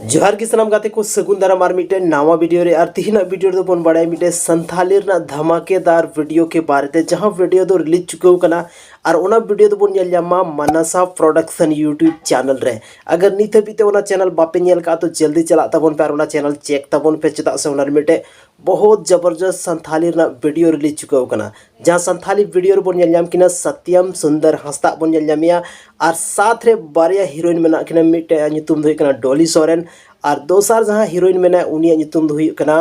जोहार की सनाम गाते को सगुन दाराम और मिटे नावा वीडियो रे और तिहिना वीडियो दो बन बड़ाई मिटे संथाली ना धमाकेदार वीडियो के बारे ते जहां वीडियो दो रिलीज चुके कना और ओना वीडियो दो बन नेल जामा मनसा प्रोडक्शन यूट्यूब चैनल रे। अगर नित हबीते ओना चैनल बापे नेल का तो जल्दी चला तबन पे और ओना चैनल चेक तबन पे चेदा से ओना मिटे बहुत जबरदस्त संथाली ना वीडियो रिलीज चुके कना जहां संथाली वीडियो रे बन नेल जाम किना सत्यम सुंदर हंसदा बन नेल जामिया और साथ रे बारिया हीरोइन मेना किना मिटे नितुम दो कना डॉली सोरेन और दोसर जहाँ हीरोइन मेना उनिया नितुम दो हुई कना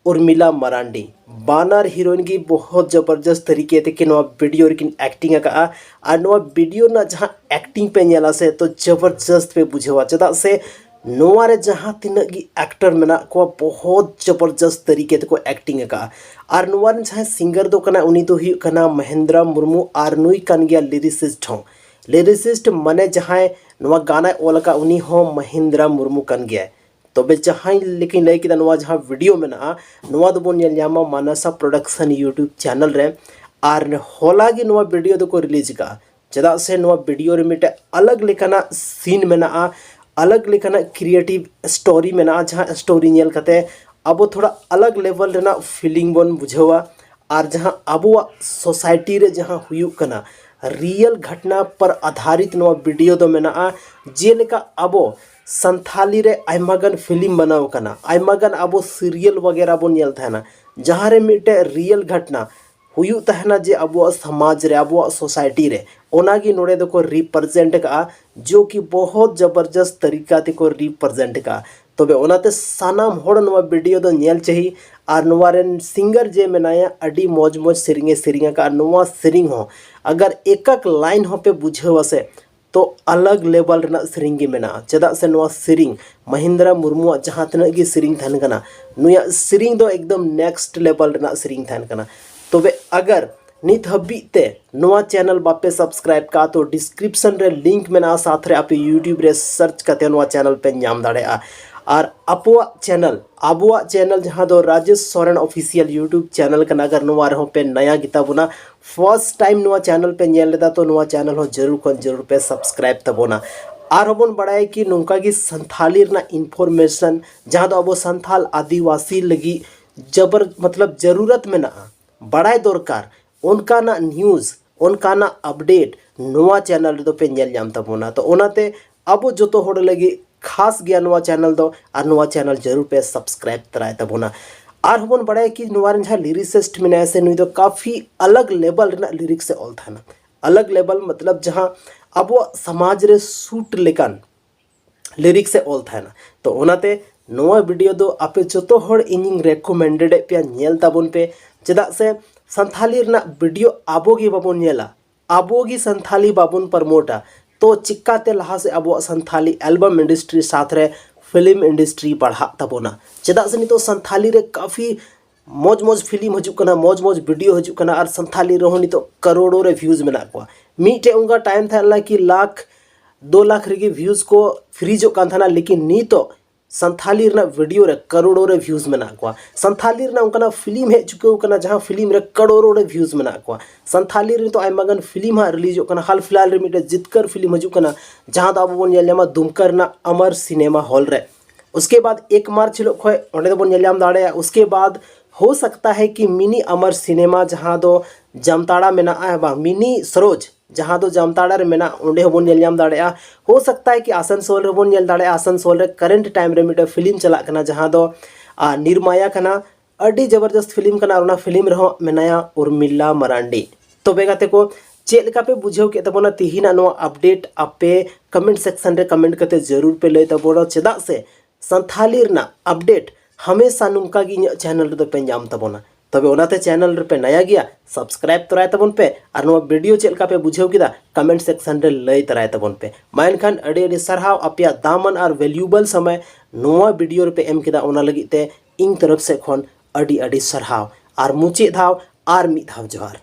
उर्मिला मरांडी। बानर हीरोइन की बहुत जबरदस्त तरीके ते कि वीडियो रेकिन एक्टिंग का और वीडियो ना जहाँ एक्टिंग पे नेला से तो जबरदस्त पे बुझेवा चेदा से नोआ रे जहाँ तीना की एक्टर मेना को बहुत जबरदस्त तरीके ते को एक्टिंग का और नोआ रे जहाँ सिंगर दो कना उनी तो हुई कना महेंद्र मुर्मू और नुई कन गया लिरिसिस्ट हों लिरिसिस्ट मने जहाँ नवा गाना ओलका उनी हो महेंद्र मुर्मू कन गया तो बे जहाँ लेकिन लय किदा नवा जहाँ वीडियो में ना नवा दो बोन नेल जामा मनसा प्रोडक्शन यूट्यूब चैनल रे और होला की नवा वीडियो दो को रिलीज का चेदा से नवा वीडियो रे मिटे अलग लेकाना सीन में ना अलग लेकाना क्रिएटिव स्टोरी में ना जहाँ स्टोरी नेल कते अब थोड़ा अलग लेवल रेना फीलिंग बन बुझेवा और जहाँ अब सोसाइटी रे जहाँ हुयुक कना रियल घटना पर आधारित नवा वीडियो दो मेना जेलेका अब संथाली रे आयमागन फिल्म बनाव कना आयमागन अब सीरियल वगैरह बन नेल थाना जहाँ रे मिटे रियल घटना हुयु तहना जे अब समाज रे अब सोसाइटी रे ओनागी नोड़े दो को रिप्रेजेंट का जो कि बहुत जबरदस्त तरीका ते को रिप्रेजेंट का तबे ओनाते सानाम होड़ नवा वीडियो दो नेल चाहिए और नवा रेन सिंगर जे मेनाया अडी मौज मौज सेरिंगे का नवा सेरिंग हो अगर एक लाइन हो पे बुझेवा से तो अलग लेवल रेना सेरिंग मेना चेदा से नवा सेरिंग महेंद्र मुर्मू जहाँ तना की सेरिंग थान कना नुया सेरिंग दो एकदम नेक्स्ट लेवल रेना सेरिंग थान कना तबे अगर नित हबीते नवा चैनल बापे सब्सक्राइब का तो डिस्क्रिप्शन रे लिंक मेना साथ रे आप यूट्यूब रे सर्च करते नवा चैनल पे नाम दाड़ेआ और आबुआ चैनल जहाँ दो Rajesh Soren official YouTube channel का अगर नवा रहो पे नया गीता बुना फर्स्ट टाइम नवा चैनल पे नेल लेदा तो नवा चैनल हो जरूर पे सब्सक्राइब तबोना और हबन बड़ाई कि नौका की संथाली ना इन्फॉर्मेशन जहाँ दो अब संथाल आदिवासी लगी मतलब जरूरत में ना बड़ाई दरकार उनका ना न्यूज़ उनका ना अपडेट नवा चैनल दो पे नेल जाम तबोना तो ओनाते अब जो तो होड़ लगी खास गया नवा चैनल दो और नवा चैनल जरूर पे सब्सक्राइब तराए तबोना और हबन बड़ाई कि नवा जहाँ लिरिसिस्ट में ऐसे नुई तो काफ़ी अलग लेवल रेना लिरिक्स से ऑल था अलग लेवल मतलब जहाँ अब समाज रे सूट लेकान लिरिक्स से ऑल था तो ओनाते नवा वीडियो दो आपे जो तो होड़ इनिंग रेकमेंडेड पे नेल ताबन पे चेदा से संथाली रेना वीडियो आबोगी बाबन नेला आबोगी संथाली बाबन प्रमोटा तो चिक्काते लहा से अब संथाली एल्बम इंडस्ट्री साथ रे फिल्म इंडस्ट्री बढ़ा तबोना चेदा से नितो संथाली रे काफ़ी मौज फिल्म हजू कना मौज वीडियो हजू कना और संथाली रहो नितो करोड़ों रे व्यूज मेना को मीटे उनका टाइम था कि 1-2 लाख रे व्यूज को फ्रीज कान लेकिन नी तो संथाली रे वीडियो रे करोड़ों रे व्यूज मेना को संथाली रे उनका फिल्म हे चुके कना जहाँ फिल्म रे करोड़ों रे व्यूज मेना को संथाली रे तो आयमागन फिल्म हा रिलीज कना हाल फिलहाल रे मिटे जितकर फिल्म हजू कना जहाँ तो अब बन नेल जामा दुमकर ना अमर सिनेमा हॉल रे उसके बाद 1 मार्च हिलो खोय ओंडे दो बन नेल जाम दाड़े उसके बाद हो सकता है कि मिनी अमर सिनेमा जहाँ दो जामताड़ा मेना मिनी सरोज जहाँ दो जामताड़ा रे मेना उंडे होबन नेल जाम दाड़ेआ हो सकता है कि आसनसोल रे बोन नेल दाड़ेआ आसनसोल रे करंट टाइम रे मिटे फिल्म चला कना जहाँ दो निर्माया कना अडी जबरदस्त फिल्म कना और फिल्म रहो मेनाया उर्मिला मरांडी तो बेगाते को चेक लेका पे बुझेव के तबोना तिहिना नो अपडेट आपे कमेंट सेक्शन रे कमेंट करते जरूर पे लय तबोना चेदा से संथाली ना अपडेट हमेशा नुका की चैनल रे पे नाम तबोना तबे ओनाते चैनल रे पे नया गया सब्सक्राइब तराय तबन पे और नो वीडियो चेक का पे बुझेव किदा कमेंट सेक्शन रे लय तराय तबन पे मानखान अड़ी सरहाव अपया दामन और वैल्यूएबल समय नोवा वीडियो रे पे एम किदा ओना लगी ते इन तरफ से खन अड़ी सरहाव और मुचे धाव और मित धाव जोहार।